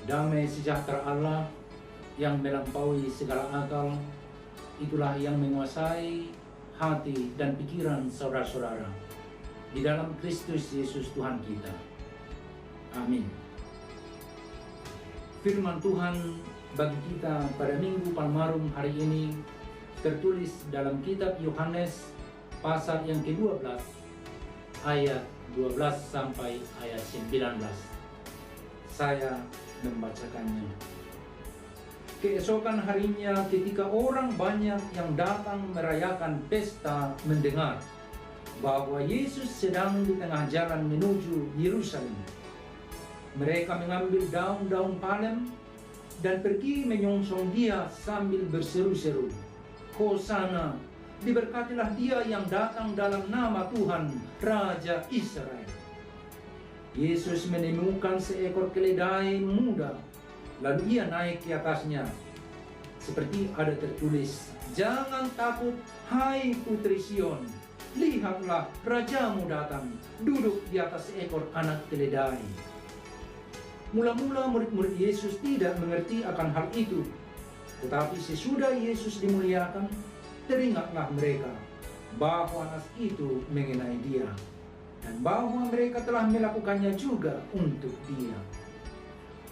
Damai sejahtera Allah yang melampaui segala akal, itulah yang menguasai hati dan pikiran saudara-saudara di dalam Kristus Yesus Tuhan kita. Amin. Firman Tuhan bagi kita pada Minggu Palmarum hari ini tertulis dalam kitab Yohanes pasal yang ke-12 ayat 12 sampai ayat 19. Saya membacakannya. Keesokan harinya ketika orang banyak yang datang merayakan pesta mendengar bahwa Yesus sedang di tengah jalan menuju Yerusalem, mereka mengambil daun-daun palem dan pergi menyongsong dia sambil berseru-seru, "Hosana, diberkatilah dia yang datang dalam nama Tuhan, Raja Israel." Yesus menemukan seekor keledai muda, lalu ia naik ke atasnya. Seperti ada tertulis, "Jangan takut, hai putri Sion. Lihatlah, rajamu datang, duduk di atas seekor anak keledai." Mula-mula murid-murid Yesus tidak mengerti akan hal itu. Tetapi sesudah Yesus dimuliakan, teringatlah mereka bahwa nas itu mengenai dia, dan bahwa mereka telah melakukannya juga untuk dia.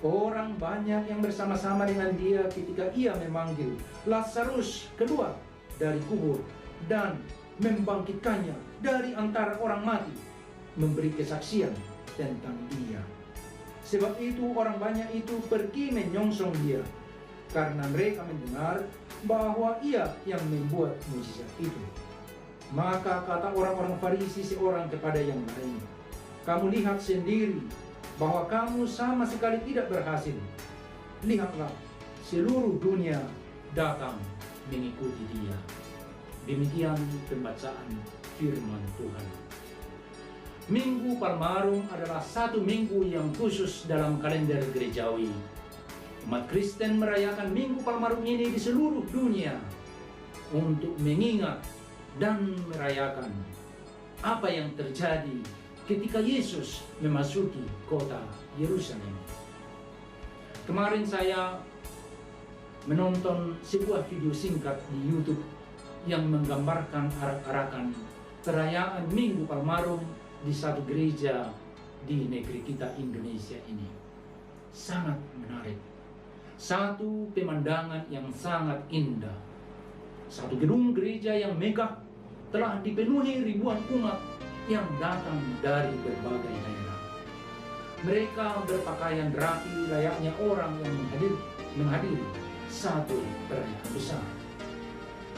Orang banyak yang bersama-sama dengan dia ketika ia memanggil Lazarus keluar dari kubur dan membangkitkannya dari antara orang mati, memberi kesaksian tentang dia. Sebab itu orang banyak itu pergi menyongsong dia, karena mereka mendengar bahwa ia yang membuat mujizat itu. Maka kata orang-orang Farisi seorang kepada yang lain, "Kamu lihat sendiri bahwa kamu sama sekali tidak berhasil. Lihatlah, seluruh dunia datang mengikuti dia." Demikian pembacaan firman Tuhan. Minggu Palmarum adalah satu minggu yang khusus dalam kalender gerejawi. Umat Kristen merayakan Minggu Palmarum ini di seluruh dunia untuk mengingat dan merayakan apa yang terjadi ketika Yesus memasuki kota Yerusalem. Kemarin saya menonton sebuah video singkat di YouTube yang menggambarkan arak-arakan perayaan Minggu Palmarum di satu gereja di negeri kita Indonesia ini. Sangat menarik. Satu pemandangan yang sangat indah. Satu gedung gereja yang megah telah dipenuhi ribuan umat yang datang dari berbagai daerah. Mereka berpakaian rapi layaknya orang yang menghadiri satu perayaan besar.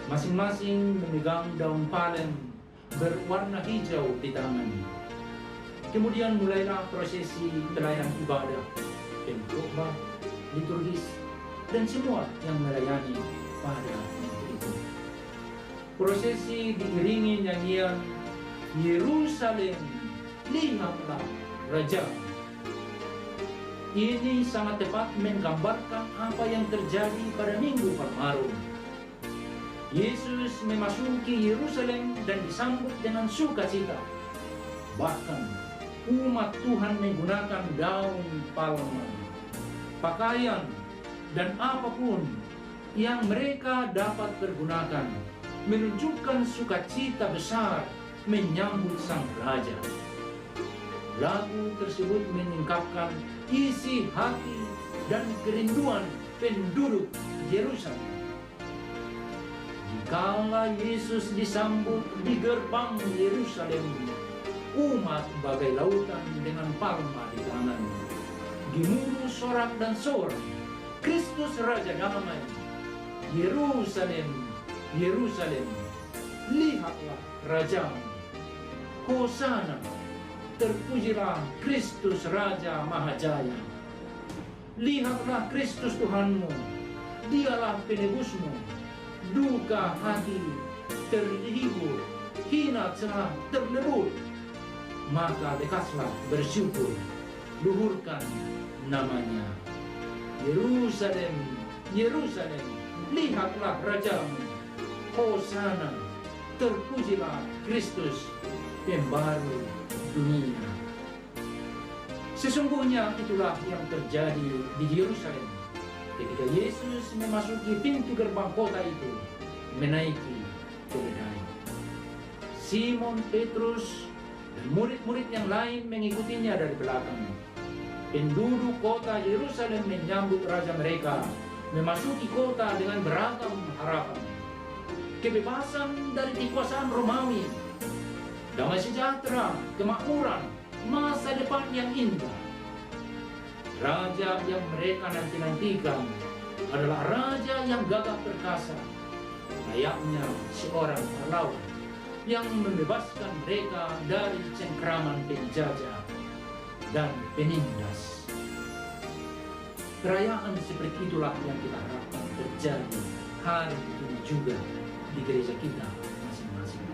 Masing-masing memegang daun palem berwarna hijau di tangannya. Kemudian mulailah prosesi pelayanan ibadah, pengkhotbah, liturgis, dan semua yang melayani pada minggu itu. Prosesi diiringi nyanyian, "Yerusalem, lihatlah Raja." Ini sangat tepat menggambarkan apa yang terjadi pada Minggu Palmarum. Yesus memasuki Yerusalem dan disambut dengan sukacita. Bahkan umat Tuhan menggunakan daun palma, pakaian, dan apapun yang mereka dapat pergunakan, menunjukkan sukacita besar menyambut sang raja. Lagu tersebut menyingkapkan isi hati dan kerinduan penduduk Yerusalem. Dikala Yesus disambut di gerbang Yerusalem, umat bagai lautan dengan palma di tangan, gemuruh sorak dan sorak, "Kristus Raja Damai, Yerusalem, Yerusalem, lihatlah Rajamu. Hosana, terpujilah Kristus Raja Mahajaya. Lihatlah Kristus Tuhanmu, dialah penebusmu. Duka hati terhibur, hina telah terlebur. Maka lekaslah bersyukur, luhurkan namanya. Yerusalem, Yerusalem, lihatlah Rajamu. Hosana, terpujilah Kristus, pembaru dunia." Sesungguhnya itulah yang terjadi di Yerusalem ketika Yesus memasuki pintu gerbang kota itu, menaiki keledai. Simon Petrus dan murid-murid yang lain mengikutinya dari belakang. Penduduk kota Yerusalem menyambut raja mereka, memasuki kota dengan beragam harapan. Kebebasan dari kekuasaan Romawi, damai sejahtera, kemakmuran, masa depan yang indah. Raja yang mereka nanti-nantikan adalah raja yang gagah perkasa, layaknya seorang pahlawan yang membebaskan mereka dari cengkraman penjajah dan penindas. Perayaan seperti itulah yang kita harapkan terjadi hari ini juga di gereja kita masing-masing.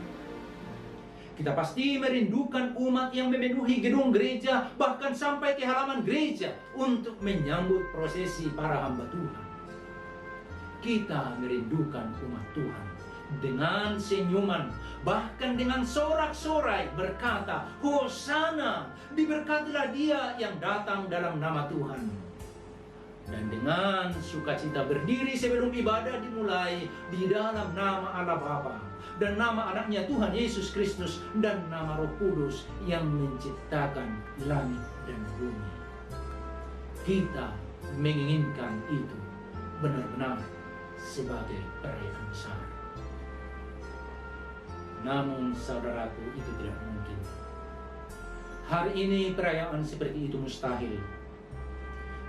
Kita pasti merindukan umat yang memenuhi gedung gereja, bahkan sampai ke halaman gereja untuk menyambut prosesi para hamba Tuhan. Kita merindukan umat Tuhan dengan senyuman, bahkan dengan sorak-sorai berkata, Hosana, diberkatilah dia yang datang dalam nama Tuhan. Dan dengan sukacita berdiri sebelum ibadah dimulai di dalam nama Allah Bapa dan nama anaknya Tuhan Yesus Kristus dan nama Roh Kudus yang menciptakan langit dan bumi. Kita menginginkan itu benar-benar sebagai perayaan besar. Namun saudaraku, itu tidak mungkin. Hari ini perayaan seperti itu mustahil.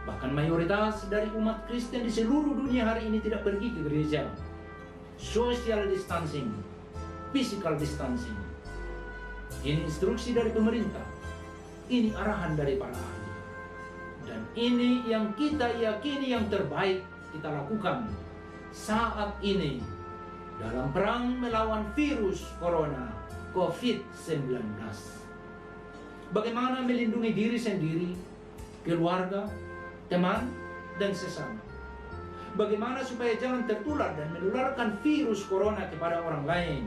Bahkan mayoritas dari umat Kristen di seluruh dunia hari ini tidak pergi ke gereja. Social distancing, physical distancing. Ini instruksi dari pemerintah. Ini arahan dari para ahli. Dan ini yang kita yakini yang terbaik kita lakukan saat ini dalam perang melawan virus corona COVID-19. Bagaimana melindungi diri sendiri, keluarga, teman, dan sesama. Bagaimana supaya jangan tertular dan menularkan virus corona kepada orang lain.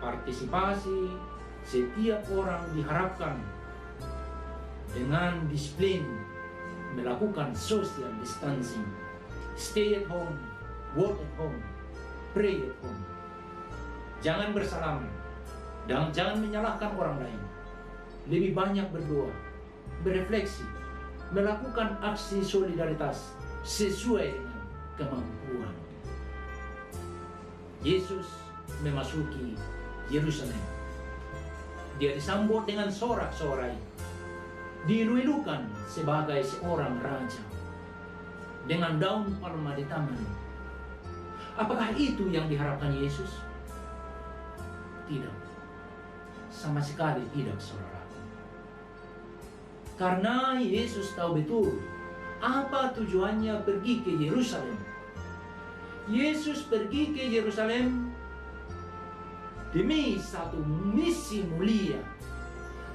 Partisipasi setiap orang diharapkan dengan disiplin melakukan social distancing. Stay at home, work at home, pray at home. Jangan bersalaman dan jangan menyalahkan orang lain. Lebih banyak berdoa, berefleksi, melakukan aksi solidaritas sesuai dengan kemampuan. Yesus memasuki Yerusalem. Dia disambut dengan sorak-sorai, diilu-ilukan sebagai seorang raja dengan daun palma di tangan. Apakah itu yang diharapkan Yesus? Tidak, sama sekali tidak, saudara. Karena Yesus tahu betul apa tujuannya pergi ke Yerusalem. Yesus pergi ke Yerusalem demi satu misi mulia,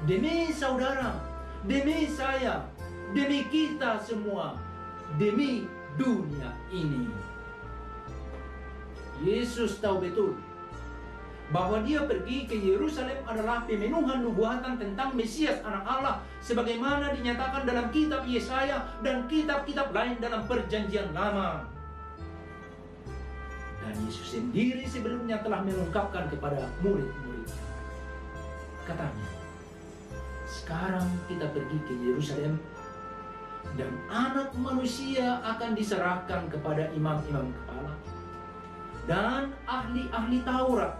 demi saudara, demi saya, demi kita semua, demi dunia ini. Yesus tahu betul bahwa dia pergi ke Yerusalem adalah pemenuhan nubuatan tentang Mesias anak Allah sebagaimana dinyatakan dalam kitab Yesaya dan kitab-kitab lain dalam perjanjian lama. Dan Yesus sendiri sebelumnya telah mengungkapkan kepada murid-muridnya. Katanya, sekarang kita pergi ke Yerusalem dan anak manusia akan diserahkan kepada imam-imam kepala dan ahli-ahli Taurat.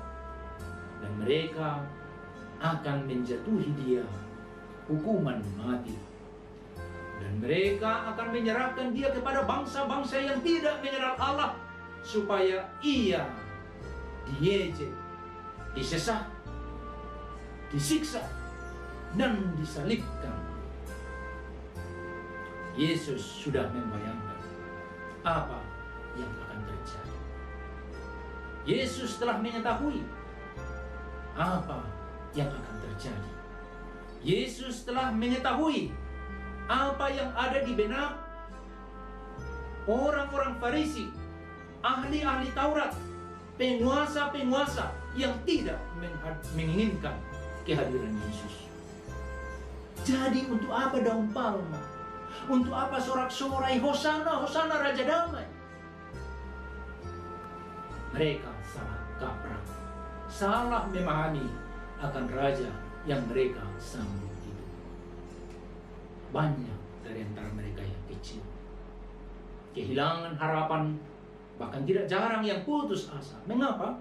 Dan mereka akan menjatuhi dia hukuman mati. Dan mereka akan menyerahkan dia kepada bangsa-bangsa yang tidak mengenal Allah, supaya ia diejek, disesat, disiksa, dan disalibkan. Yesus sudah membayangkan apa yang akan terjadi. Yesus telah mengetahui apa yang akan terjadi. Yesus telah mengetahui apa yang ada di benak orang-orang Farisi, ahli-ahli Taurat, penguasa-penguasa yang tidak menginginkan kehadiran Yesus. Jadi untuk apa daun palma? Untuk apa sorak-sorai Hosana, Hosana Raja Damai? Mereka salah kaprah, salah memahami akan Raja yang mereka sambut itu. Banyak dari antara mereka yang kecil kehilangan harapan, bahkan tidak jarang yang putus asa. Mengapa?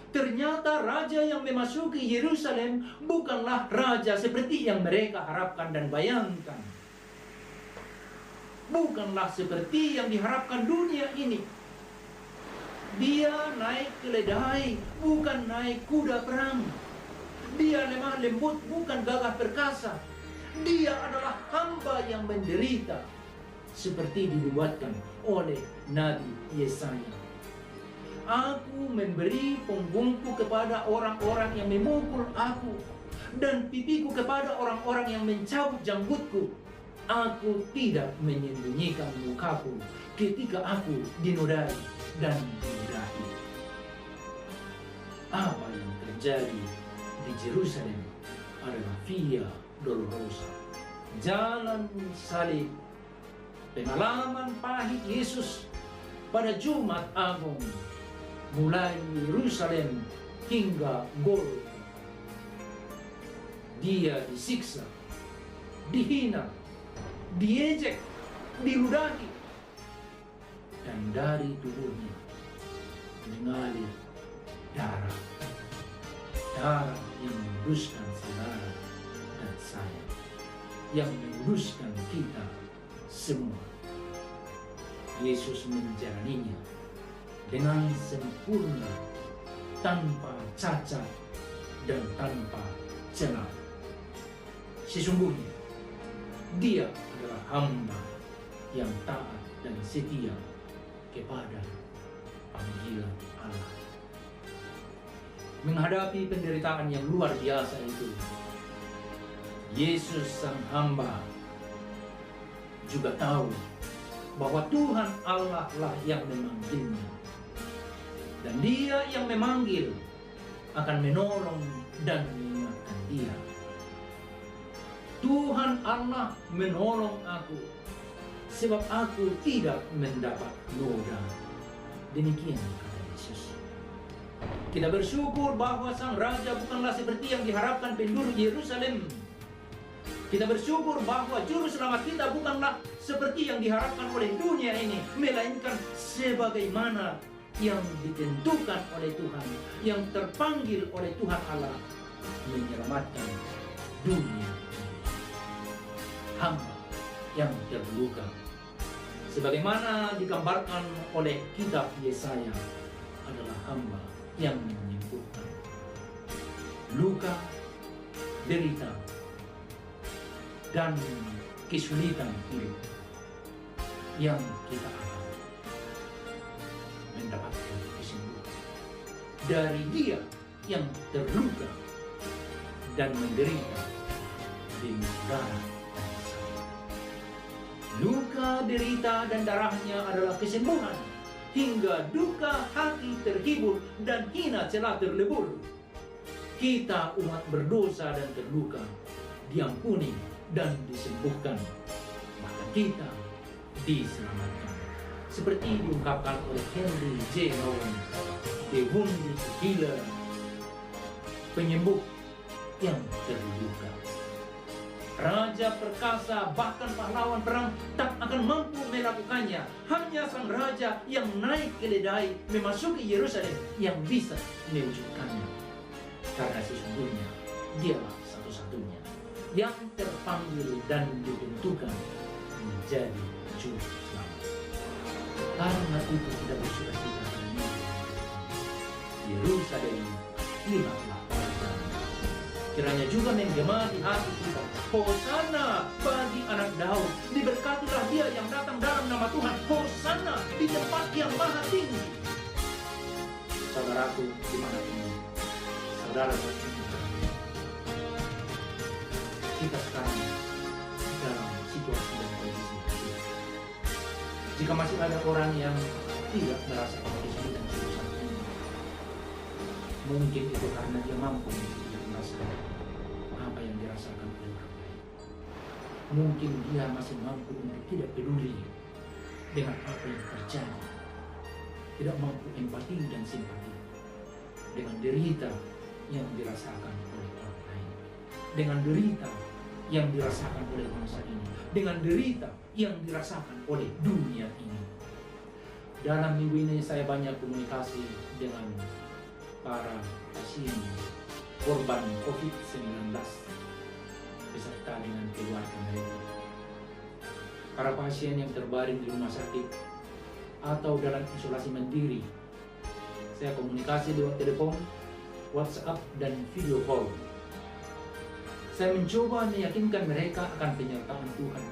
Ternyata raja yang memasuki Yerusalem bukanlah raja seperti yang mereka harapkan dan bayangkan. Bukanlah seperti yang diharapkan dunia ini. Dia naik keledai, bukan naik kuda perang. Dia lemah lembut, bukan gagah perkasa. Dia adalah hamba yang menderita, seperti dinubuatkan oleh Nabi Yesaya. Aku memberi punggungku kepada orang-orang yang memukul aku, dan pipiku kepada orang-orang yang mencabut janggutku. Aku tidak menyembunyikan mukaku ketika aku dinodai dan diludahi. Apa yang terjadi di Yerusalem adalah Via Dolorosa, jalan salib, pengalaman pahit Yesus pada Jumat Agung, mulai Yerusalem hingga Golgota. Dia disiksa, dihina, diejek, diludahi, dan dari tubuhnya mengalir darah yang menguduskan saudara dan saya, yang menguduskan kita semua. Yesus menjalaninya dengan sempurna, tanpa cacat dan tanpa celah. Sesungguhnya dia adalah hamba yang taat dan setia kepada panggilan Allah. Menghadapi penderitaan yang luar biasa itu, Yesus sang hamba juga tahu bahwa Tuhan Allah lah yang memanggilnya. Dan dia yang memanggil akan menolong dan mengingatkan dia. Tuhan Allah menolong aku, sebab aku tidak mendapat noda. Demikian kata Yesus. Kita bersyukur bahwa sang Raja bukanlah seperti yang diharapkan penduduk Yerusalem. Kita bersyukur bahwa juru selamat kita bukanlah seperti yang diharapkan oleh dunia ini, melainkan sebagaimana yang ditentukan oleh Tuhan, yang terpanggil oleh Tuhan Allah menyelamatkan dunia. Hamba yang terluka, sebagaimana digambarkan oleh kitab Yesaya, adalah hamba yang menyembuhkan luka, derita, dan kesulitan hidup yang kita alami, mendapatkan kesembuhan dari dia yang terluka dan menderita demi darah. Luka, derita, dan darahnya adalah kesembuhan, hingga duka hati terhibur dan hina celah terlebur. Kita umat berdosa dan terluka diampuni dan disembuhkan, maka kita diselamatkan. Seperti diungkapkan oleh Henry J. Nouwen, The Wounded Healer, penyembuh yang terluka. Raja perkasa, bahkan pahlawan perang tak akan mampu melakukannya. Hanya sang raja yang naik keledai memasuki Yerusalem yang bisa mewujudkannya. Karena sesungguhnya dialah satu-satunya yang terpanggil dan ditentukan menjadi juru selamat. Karena itu kita bersuka-cita ini. Yerusalem, lihatlah wajahmu. Kiranya juga menggema di hati kita. Hosana bagi anak Daud. Diberkatilah dia yang datang dalam nama Tuhan. Hosana di tempat yang maha tinggi. Saudaraku dimanapun saudara berada, kita sekarang dalam situasi dan kondisi ini. Jika masih ada orang yang tidak merasakan kesulitan saat ini, mungkin itu karena dia mampu tidak merasakan apa yang dirasakan oleh orang lain. Mungkin dia masih mampu untuk tidak peduli dengan apa yang terjadi, tidak mampu empati dan simpati dengan derita yang dirasakan oleh orang lain, dengan derita yang dirasakan oleh bangsa ini, dengan derita yang dirasakan oleh dunia ini. Dalam minggu ini saya banyak komunikasi dengan para pasien korban COVID-19 beserta dengan keluarga mereka. Para pasien yang terbaring di rumah sakit atau dalam isolasi mandiri, saya komunikasi lewat telepon, WhatsApp, dan video call. Saya mencoba meyakinkan mereka akan penyertaan Tuhan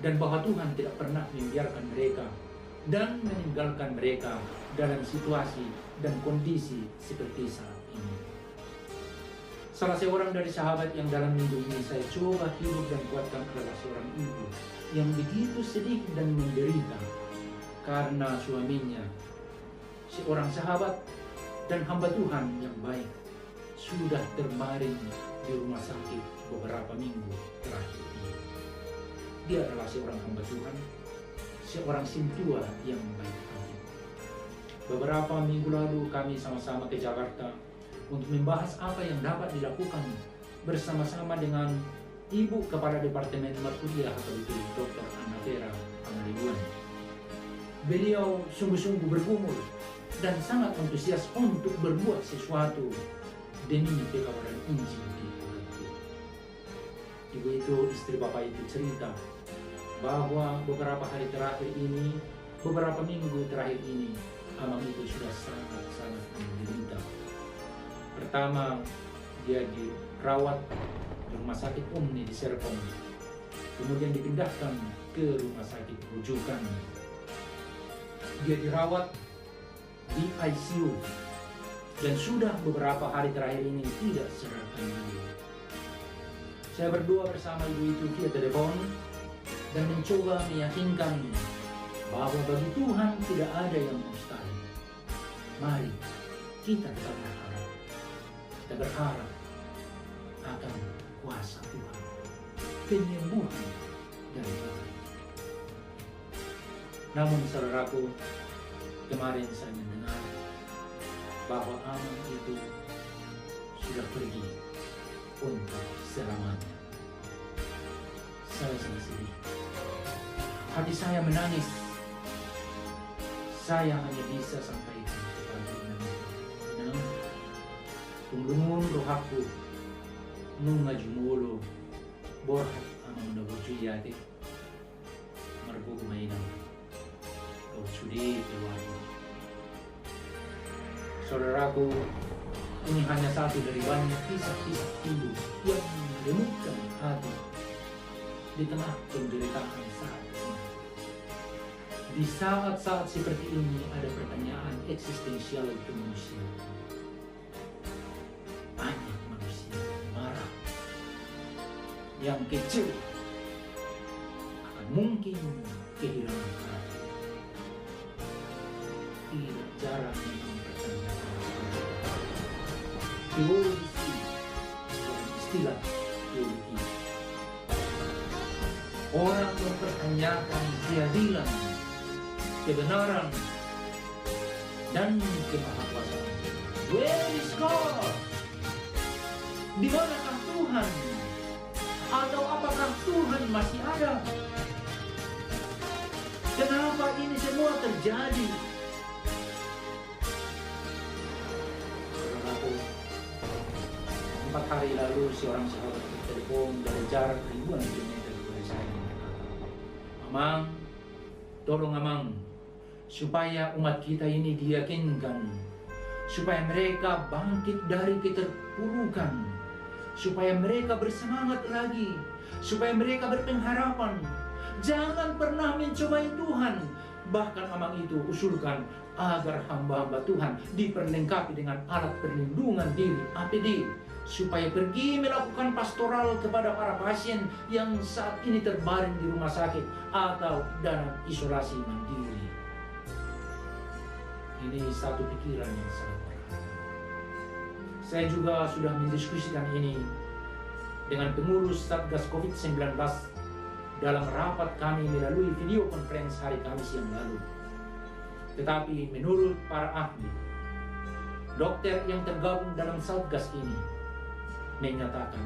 dan bahwa Tuhan tidak pernah membiarkan mereka dan meninggalkan mereka dalam situasi dan kondisi seperti saat ini. Salah seorang dari sahabat yang dalam minggu ini saya coba hidup dan kuatkan adalah seorang ibu yang begitu sedih dan menderita karena suaminya, seorang sahabat dan hamba Tuhan yang baik, sudah terbaring di rumah sakit beberapa minggu terakhir ini. Dia adalah seorang hamba Tuhan, seorang sintua yang baik hati. Beberapa minggu lalu kami sama-sama ke Jakarta untuk membahas apa yang dapat dilakukan bersama-sama dengan Ibu Kepala Departemen Kuliah HKBP Dr. Anna Vera Pangaribuan. Beliau sungguh-sungguh bergumul dan sangat antusias untuk berbuat sesuatu demi pekabaran Injil di HKBP. Ibu itu, istri Bapak itu cerita bahwa beberapa hari terakhir ini, beberapa minggu terakhir ini, Amang itu sudah sangat-sangat menderita. Pertama, dia dirawat di rumah sakit Omni di Serpong, kemudian dipindahkan ke rumah sakit rujukan. Dia dirawat di ICU dan sudah beberapa hari terakhir ini tidak sadarkan diri. Saya berdoa bersama ibu itu via telepon dan mencoba meyakinkan bahwa bagi Tuhan tidak ada yang mustahil. Mari kita tetap berharap. Kita berharap akan kuasa Tuhan, penyembuhan dari Tuhan. Namun saudaraku, kemarin saya mendengar bahwa Amang itu sudah pergi untuk selamanya. Saya sangat sedih. Hati saya menangis. Saya hanya bisa sampaikan kepada Anda, tunggungun rohaku nung ngajumulo borhat amang nabujuyate margo kumainang kau sudi tewado. Saudaraku, ini hanya satu dari banyak kisah-kisah ibu yang mengemukkan hati di tengah penderitaan saat ini. Di saat-saat seperti ini ada pertanyaan eksistensial untuk manusia. Banyak manusia marah, yang kecil akan mungkin kehilangan hati. Tidak jarang memang pertanyaan teologi dan istilah teologi. Orang mempertanyakan keadilan, kebenaran, dan kemahakuasaan. Where is God? Di manakah Tuhan? Atau apakah Tuhan masih ada? Kenapa ini semua terjadi? Saudaraku, 4 hari lalu seorang sahabat bertelepon dari jarak ribuan kilometer dari saya. Amang, tolong Amang, supaya umat kita ini diyakinkan, supaya mereka bangkit dari keterpurukan, supaya mereka bersemangat lagi, supaya mereka berpengharapan. Jangan pernah mencobai Tuhan. Bahkan Amang itu usulkan agar hamba-hamba Tuhan diperlengkapi dengan alat perlindungan diri APD, supaya pergi melakukan pastoral kepada para pasien yang saat ini terbaring di rumah sakit atau dalam isolasi mandiri. Ini satu pikiran yang sangat berharga. Saya juga sudah mendiskusikan ini dengan pengurus Satgas COVID-19 dalam rapat kami melalui video conference hari Kamis yang lalu. Tetapi menurut para ahli, dokter yang tergabung dalam Satgas ini menyatakan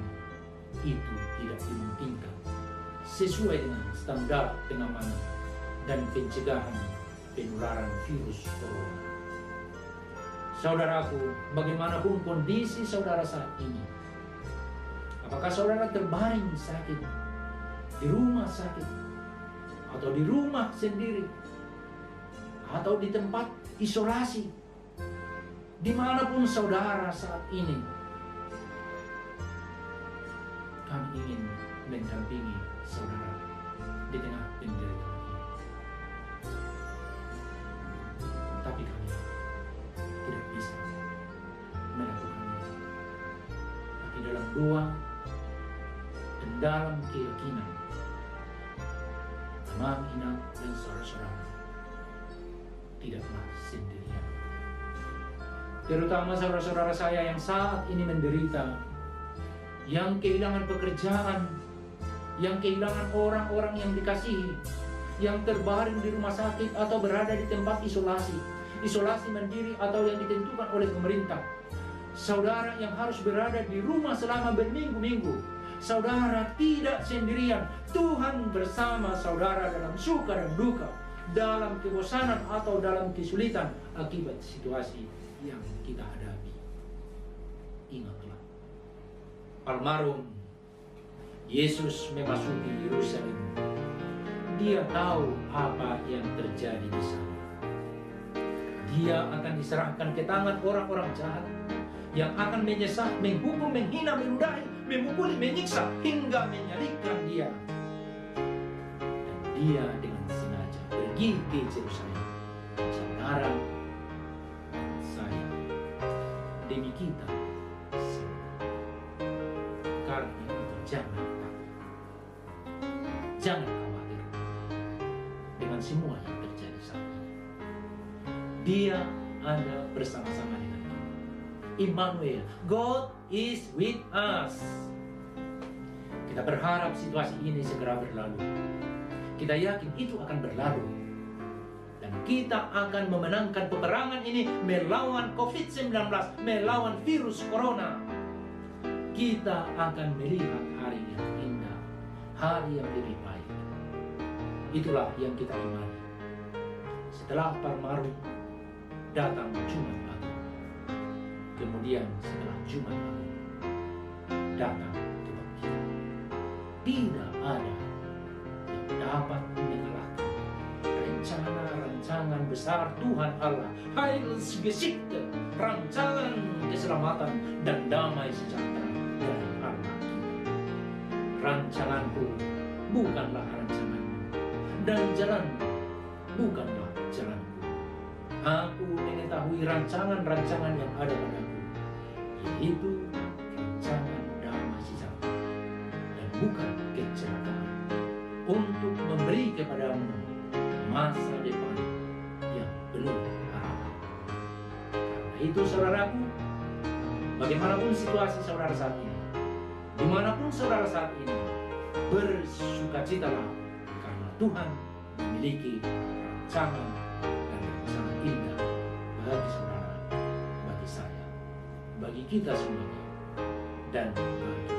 itu tidak dimungkinkan sesuai dengan standar pengamanan dan pencegahan penularan virus corona. Saudaraku, bagaimanapun kondisi saudara saat ini, apakah saudara terbaring sakit, di rumah sakit, atau di rumah sendiri, atau di tempat isolasi, dimanapun saudara saat ini, kami ingin mendampingi saudara di tengah penderitaan ini. Tapi kami tidak bisa melakukannya. Tapi dalam doa dan dalam keyakinan, Mama Ina dan saudara-saudara tidaklah sendirian. Terutama saudara-saudara saya yang saat ini menderita, yang kehilangan pekerjaan, yang kehilangan orang-orang yang dikasihi, yang terbaring di rumah sakit atau berada di tempat isolasi mandiri atau yang ditentukan oleh pemerintah. Saudara yang harus berada di rumah selama berminggu-minggu, saudara tidak sendirian. Tuhan bersama saudara dalam suka dan duka, dalam kebosanan atau dalam kesulitan akibat situasi yang kita hadapi. Ingatlah, almarhum Yesus memasuki Yerusalem. Dia tahu apa yang terjadi di sana. Dia akan diserahkan ke tangan orang-orang jahat yang akan menyesat, menghukum, menghina, meludahi, memukuli, menyiksa, hingga menyalibkan dia. Dan dia dengan sengaja pergi ke Yerusalem. Saudara, saya, demi kita semua. Karena itu jangan takut, jangan khawatir dengan semua yang terjadi saat ini. Dia ada bersama-sama dengan kita. Immanuel, God is with us. Kita berharap situasi ini segera berlalu. Kita yakin itu akan berlalu. Dan kita akan memenangkan peperangan ini melawan COVID-19, melawan virus corona. Kita akan melihat hari yang indah, hari yang lebih baik. Itulah yang kita imani. Setelah Palmarum, datang Jumat Agung. Kemudian setelah Jumat Agung, datang kebangkitan. Tidak ada yang dapat mengalahkan rencana-rancangan besar Tuhan Allah, Heilsgeschichte, rancangan keselamatan dan damai sejahtera dari Allah kita. Rancanganku bukanlah rancanganmu, dan jalanmu bukanlah jalanku. Aku mengetahui rancangan-rancangan yang ada padaku, yaitu rancangan damai sejahtera dan bukan kecelakaan, untuk memberi kepadamu masa depan yang penuh harapan. Karena itu saudaraku, bagaimanapun situasi saudara saat ini, dimanapun saudara saat ini, bersukacitalah karena Tuhan memiliki rancangan dan rancangan indah bagi saudara, bagi saya, bagi kita semuanya, dan bagi